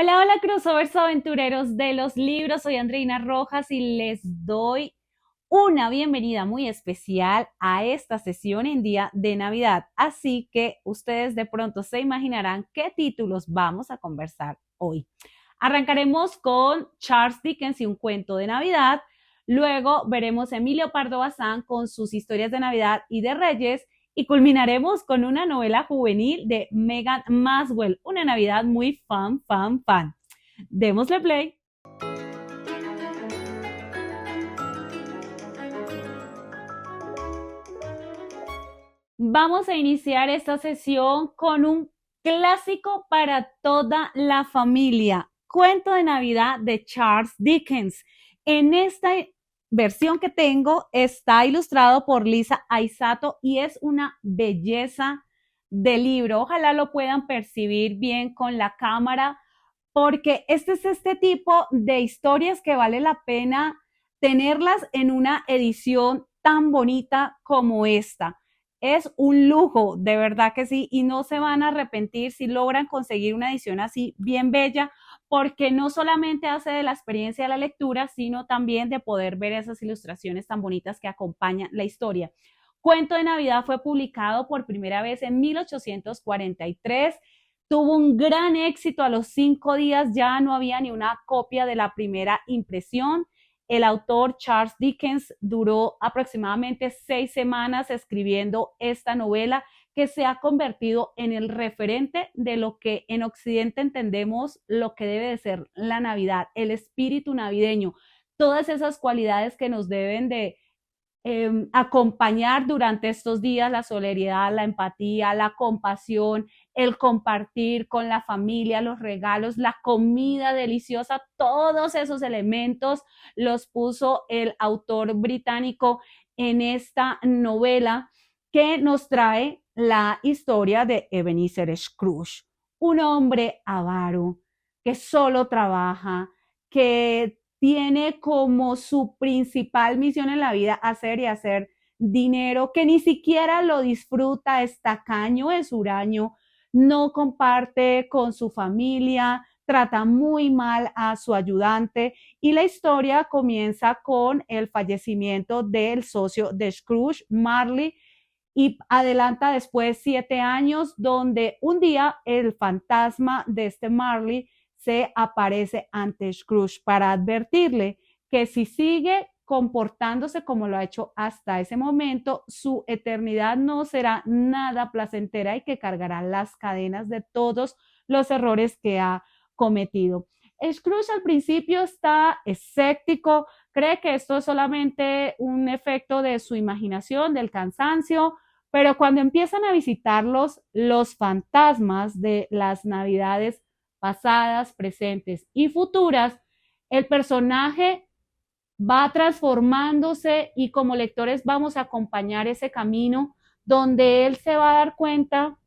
Hola, hola, crossovers aventureros de los libros. Soy Andreina Rojas y les doy una bienvenida muy especial a esta sesión en día de Navidad. Así que ustedes de pronto se imaginarán qué títulos vamos a conversar hoy. Arrancaremos con Charles Dickens y un cuento de Navidad. Luego veremos a Emilio Pardo Bazán con sus historias de Navidad y de Reyes. Y culminaremos con una novela juvenil de Megan Maswell, una Navidad muy fan. Démosle play. Vamos a iniciar esta sesión con un clásico para toda la familia, Cuento de Navidad de Charles Dickens. En esta versión que tengo está ilustrado por Lisa Aisato y es una belleza de libro. Ojalá lo puedan percibir bien con la cámara porque este es este tipo de historias que vale la pena tenerlas en una edición tan bonita como esta. Es un lujo, de verdad que sí, y no se van a arrepentir si logran conseguir una edición así bien bella, porque no solamente hace de la experiencia de la lectura, sino también de poder ver esas ilustraciones tan bonitas que acompañan la historia. Cuento de Navidad fue publicado por primera vez en 1843. Tuvo un gran éxito. A los 5 días ya no había ni una copia de la primera impresión. El autor Charles Dickens duró aproximadamente 6 semanas escribiendo esta novela que se ha convertido en el referente de lo que en Occidente entendemos lo que debe de ser la Navidad, el espíritu navideño, todas esas cualidades que nos deben de acompañar durante estos días: la solidaridad, la empatía, la compasión, el compartir con la familia, los regalos, la comida deliciosa. Todos esos elementos los puso el autor británico en esta novela que nos trae la historia de Ebenezer Scrooge, un hombre avaro que solo trabaja, que tiene como su principal misión en la vida hacer y hacer dinero, que ni siquiera lo disfruta, es tacaño, es huraño, no comparte con su familia, trata muy mal a su ayudante, y la historia comienza con el fallecimiento del socio de Scrooge, Marley, y adelanta después 7 años donde un día el fantasma de este Marley se aparece ante Scrooge para advertirle que si sigue comportándose como lo ha hecho hasta ese momento, su eternidad no será nada placentera y que cargará las cadenas de todos los errores que ha cometido. Scrooge al principio está escéptico, cree que esto es solamente un efecto de su imaginación, del cansancio, pero cuando empiezan a visitarlos los fantasmas de las navidades pasadas, presentes y futuras, el personaje va transformándose y como lectores vamos a acompañar ese camino donde él se va a dar cuenta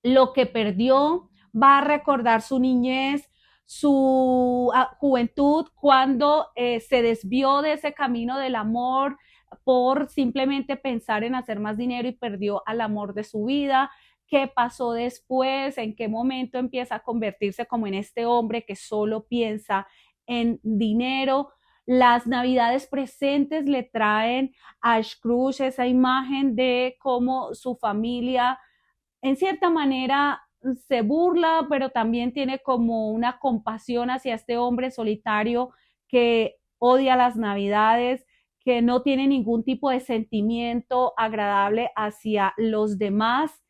lo que perdió, va a recordar su niñez, su juventud, cuando se desvió de ese camino del amor por simplemente pensar en hacer más dinero y perdió al amor de su vida. ¿Qué pasó después? ¿En qué momento empieza a convertirse como en este hombre que solo piensa en dinero? Las navidades presentes le traen a Scrooge esa imagen de cómo su familia en cierta manera se burla, pero también tiene como una compasión hacia este hombre solitario que odia las navidades, que no tiene ningún tipo de sentimiento agradable hacia los demás,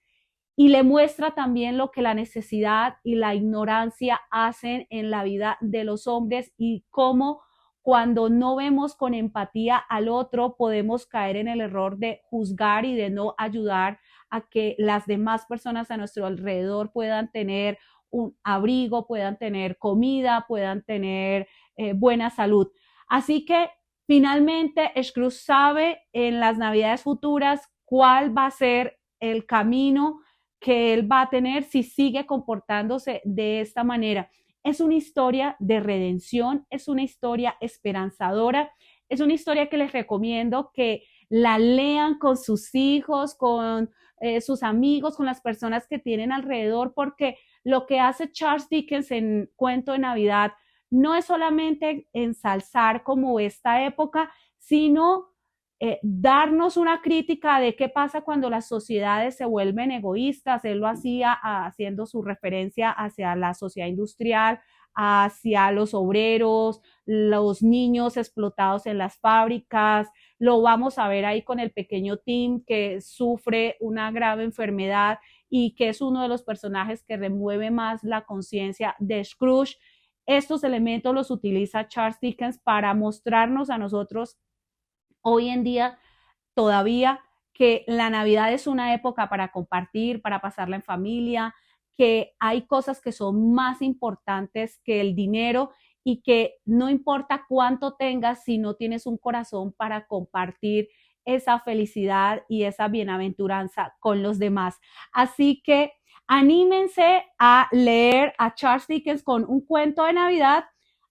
y le muestra también lo que la necesidad y la ignorancia hacen en la vida de los hombres y cómo cuando no vemos con empatía al otro podemos caer en el error de juzgar y de no ayudar a que las demás personas a nuestro alrededor puedan tener un abrigo, puedan tener comida, puedan tener buena salud. Así que finalmente Scrooge sabe en las navidades futuras cuál va a ser el camino que él va a tener si sigue comportándose de esta manera. Es una historia de redención, es una historia esperanzadora, es una historia que les recomiendo que la lean con sus hijos, con sus amigos, con las personas que tienen alrededor, porque lo que hace Charles Dickens en Cuento de Navidad no es solamente ensalzar como esta época, sino darnos una crítica de qué pasa cuando las sociedades se vuelven egoístas. Él lo hacía haciendo su referencia hacia la sociedad industrial, hacia los obreros, los niños explotados en las fábricas. Lo vamos a ver ahí con el pequeño Tim que sufre una grave enfermedad y que es uno de los personajes que remueve más la conciencia de Scrooge. Estos elementos los utiliza Charles Dickens para mostrarnos a nosotros hoy en día todavía que la Navidad es una época para compartir, para pasarla en familia, que hay cosas que son más importantes que el dinero y que no importa cuánto tengas si no tienes un corazón para compartir esa felicidad y esa bienaventuranza con los demás. Así que anímense a leer a Charles Dickens con un cuento de Navidad,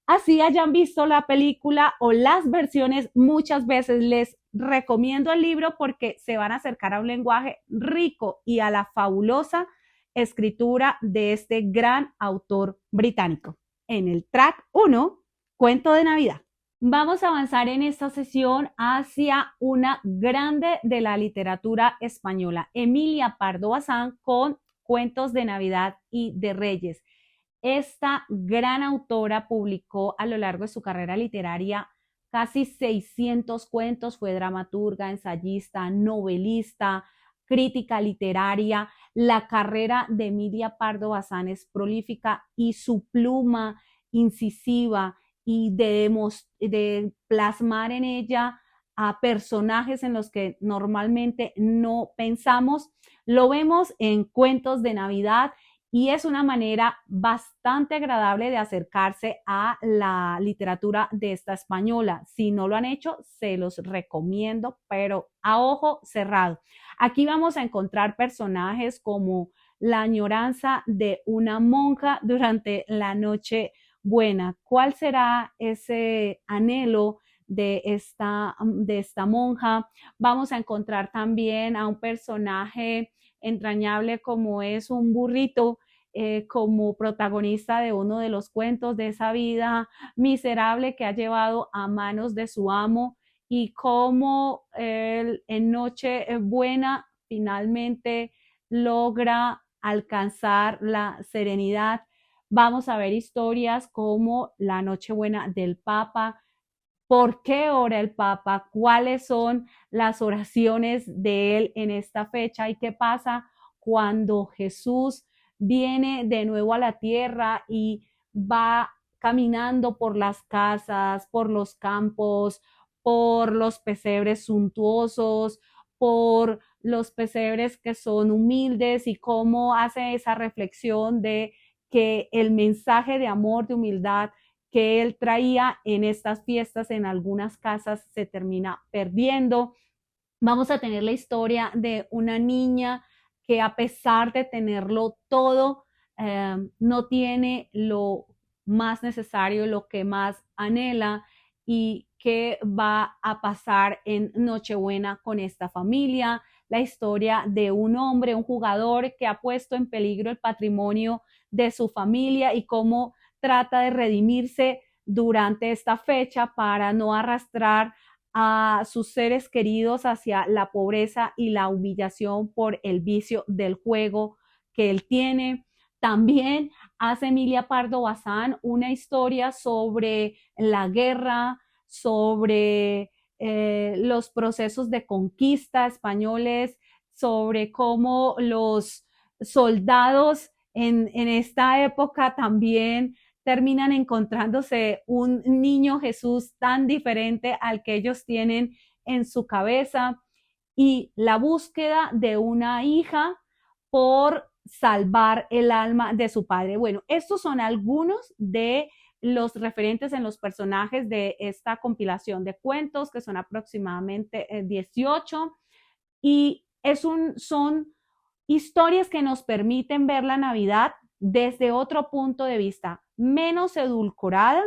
así hayan visto la película o las versiones muchas veces. Les recomiendo el libro porque se van a acercar a un lenguaje rico y a la fabulosa escritura de este gran autor británico. En el track 1, Cuento de Navidad. Vamos a avanzar en esta sesión hacia una grande de la literatura española, Emilia Pardo Bazán, con Cuentos de Navidad y de Reyes. Esta gran autora publicó a lo largo de su carrera literaria casi 600 cuentos, fue dramaturga, ensayista, novelista, crítica literaria. La carrera de Emilia Pardo Bazán es prolífica y su pluma incisiva y de plasmar en ella a personajes en los que normalmente no pensamos, lo vemos en Cuentos de Navidad. Y es una manera bastante agradable de acercarse a la literatura de esta española. Si no lo han hecho, se los recomiendo, pero a ojo cerrado. Aquí vamos a encontrar personajes como la añoranza de una monja durante la noche buena. ¿Cuál será ese anhelo de esta monja? Vamos a encontrar también a un personaje entrañable como es un burrito, como protagonista de uno de los cuentos de esa vida miserable que ha llevado a manos de su amo y cómo él en noche buena finalmente logra alcanzar la serenidad. Vamos a ver historias como la Nochebuena del Papa. ¿Por qué ora el Papa? ¿Cuáles son las oraciones de él en esta fecha? ¿Y qué pasa cuando Jesús viene de nuevo a la tierra y va caminando por las casas, por los campos, por los pesebres suntuosos, por los pesebres que son humildes, y cómo hace esa reflexión de que el mensaje de amor, de humildad que él traía en estas fiestas en algunas casas se termina perdiendo? Vamos a tener la historia de una niña que, a pesar de tenerlo todo, no tiene lo más necesario, lo que más anhela, y qué va a pasar en Nochebuena con esta familia. La historia de un hombre, un jugador que ha puesto en peligro el patrimonio de su familia y cómo trata de redimirse durante esta fecha para no arrastrar a sus seres queridos hacia la pobreza y la humillación por el vicio del juego que él tiene. También hace Emilia Pardo Bazán una historia sobre la guerra, sobre los procesos de conquista españoles, sobre cómo los soldados en esta época también terminan encontrándose un niño Jesús tan diferente al que ellos tienen en su cabeza, y la búsqueda de una hija por salvar el alma de su padre. Bueno, estos son algunos de los referentes en los personajes de esta compilación de cuentos, que son aproximadamente 18, y son historias que nos permiten ver la Navidad desde otro punto de vista, menos edulcorada,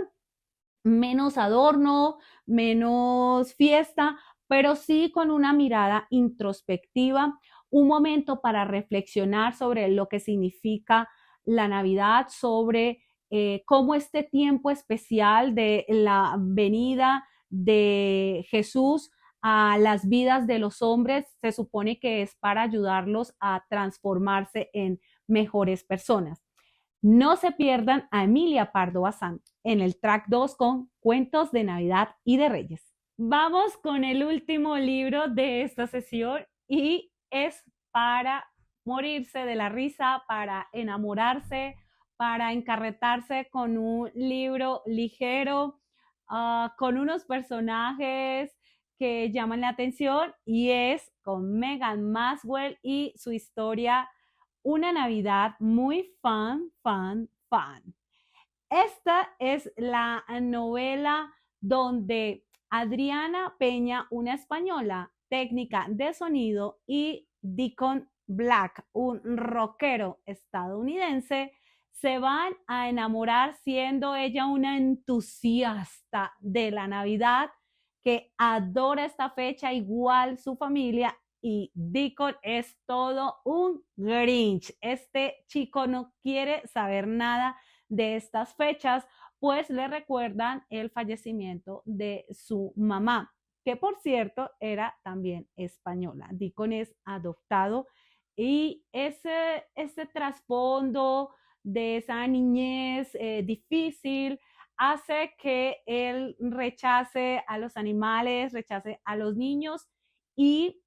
menos adorno, menos fiesta, pero sí con una mirada introspectiva, un momento para reflexionar sobre lo que significa la Navidad, sobre cómo este tiempo especial de la venida de Jesús a las vidas de los hombres se supone que es para ayudarlos a transformarse en mejores personas. No se pierdan a Emilia Pardo Bazán en el track 2 con Cuentos de Navidad y de Reyes. Vamos con el último libro de esta sesión y es para morirse de la risa, para enamorarse, para encarretarse con un libro ligero, con unos personajes que llaman la atención, y es con Megan Maswell y su historia Una Navidad muy fan. Esta es la novela donde Adriana Peña, una española técnica de sonido, y Deacon Black, un rockero estadounidense, se van a enamorar, siendo ella una entusiasta de la Navidad que adora esta fecha, igual su familia, y Deacon es todo un Grinch. Este chico no quiere saber nada de estas fechas, pues le recuerdan el fallecimiento de su mamá, que por cierto era también española. Deacon es adoptado, y ese trasfondo de esa niñez difícil hace que él rechace a los animales, rechace a los niños, y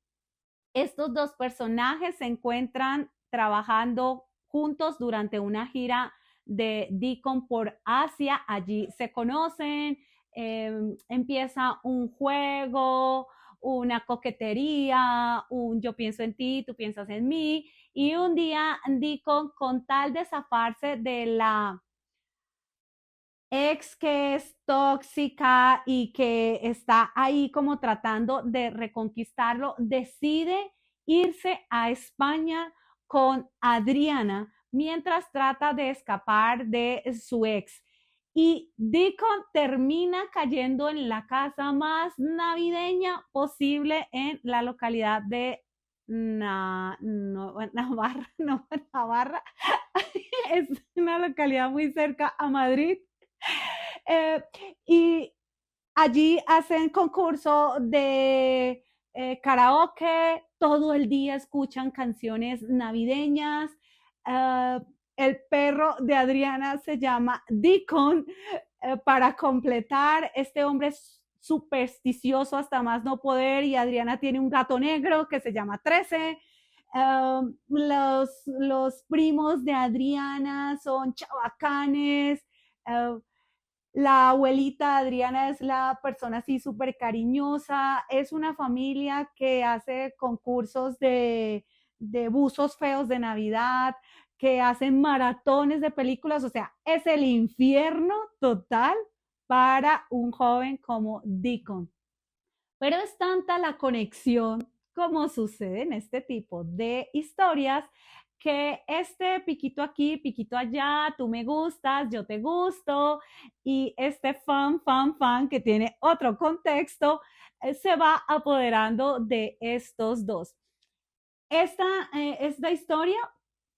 estos dos personajes se encuentran trabajando juntos durante una gira de Deacon por Asia. Allí se conocen, empieza un juego, una coquetería, un yo pienso en ti, tú piensas en mí, y un día Deacon, con tal de zafarse de la ex que es tóxica y que está ahí como tratando de reconquistarlo, decide irse a España con Adriana mientras trata de escapar de su ex. Y Deacon termina cayendo en la casa más navideña posible en la localidad de Navarra. Es una localidad muy cerca a Madrid. Eh, y allí hacen concurso de karaoke, todo el día escuchan canciones navideñas. El perro de Adriana se llama Deacon. Para completar, este hombre es supersticioso hasta más no poder, y Adriana tiene un gato negro que se llama 13. Los primos de Adriana son chabacanes. La abuelita Adriana es la persona así súper cariñosa. Es una familia que hace concursos de buzos feos de Navidad, que hacen maratones de películas. O sea, es el infierno total para un joven como Deacon. Pero es tanta la conexión, como sucede en este tipo de historias, que este piquito aquí, piquito allá, tú me gustas, yo te gusto, y este fan que tiene otro contexto, se va apoderando de estos dos. Esta historia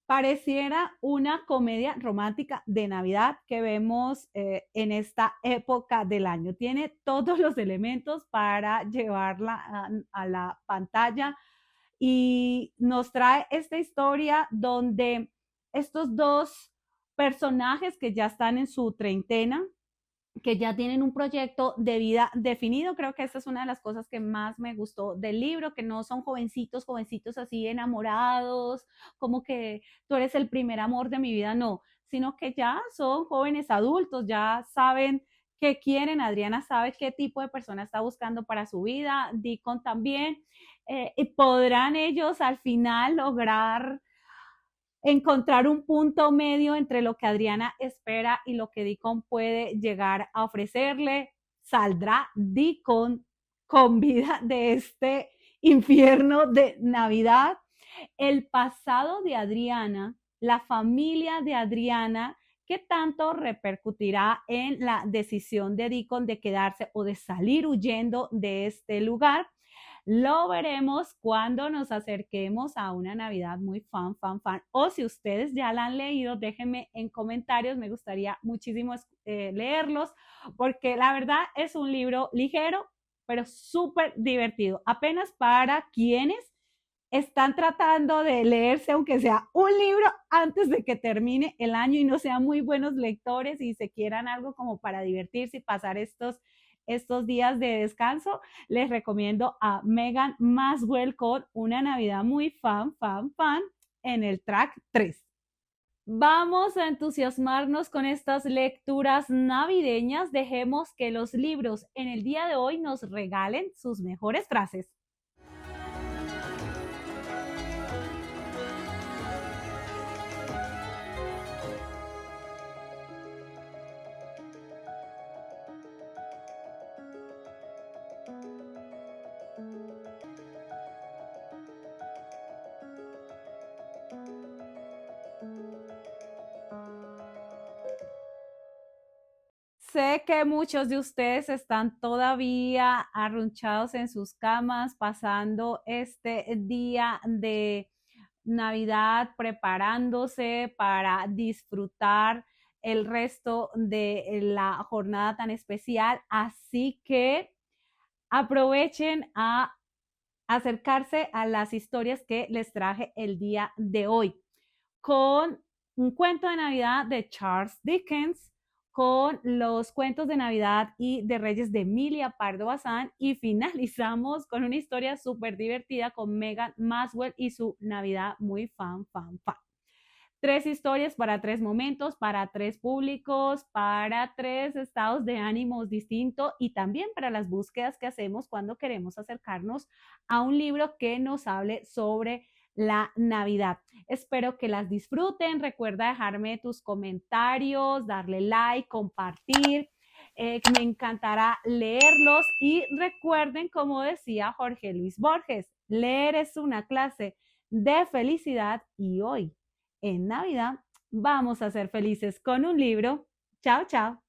pareciera una comedia romántica de Navidad que vemos en esta época del año. Tiene todos los elementos para llevarla a la pantalla, y nos trae esta historia donde estos dos personajes que ya están en su treintena, que ya tienen un proyecto de vida definido. Creo que esta es una de las cosas que más me gustó del libro, que no son jovencitos así enamorados, como que tú eres el primer amor de mi vida, no, sino que ya son jóvenes adultos, ya saben qué quieren. Adriana sabe qué tipo de persona está buscando para su vida, Deacon también, y podrán ellos al final lograr encontrar un punto medio entre lo que Adriana espera y lo que Deacon puede llegar a ofrecerle. ¿Saldrá Deacon con vida de este infierno de Navidad? El pasado de Adriana, la familia de Adriana, ¿qué tanto repercutirá en la decisión de Deacon de quedarse o de salir huyendo de este lugar? lo veremos cuando nos acerquemos a una Navidad muy fan, fan, fan. O si ustedes ya la han leído, déjenme en comentarios, me gustaría muchísimo leerlos, porque la verdad es un libro ligero, pero súper divertido, apenas para quienes están tratando de leerse, aunque sea un libro, antes de que termine el año y no sean muy buenos lectores y se quieran algo como para divertirse y pasar estos días de descanso. Les recomiendo a Megan Maswell con Una Navidad muy fan, fan, fan en el track 3. Vamos a entusiasmarnos con estas lecturas navideñas. Dejemos que los libros en el día de hoy nos regalen sus mejores frases. Sé que muchos de ustedes están todavía arrunchados en sus camas, pasando este día de Navidad, preparándose para disfrutar el resto de la jornada tan especial. Así que aprovechen a acercarse a las historias que les traje el día de hoy, con un cuento de Navidad de Charles Dickens, con los cuentos de Navidad y de Reyes de Emilia Pardo Bazán, y finalizamos con una historia súper divertida con Megan Maswell y su Navidad muy fan, fan, fan. 3 historias para 3 momentos, para 3 públicos, para 3 estados de ánimos distintos y también para las búsquedas que hacemos cuando queremos acercarnos a un libro que nos hable sobre la Navidad. Espero que las disfruten. Recuerda dejarme tus comentarios, darle like, compartir. Me encantará leerlos y recuerden, como decía Jorge Luis Borges, leer es una clase de felicidad y hoy en Navidad vamos a ser felices con un libro. Chao, chao.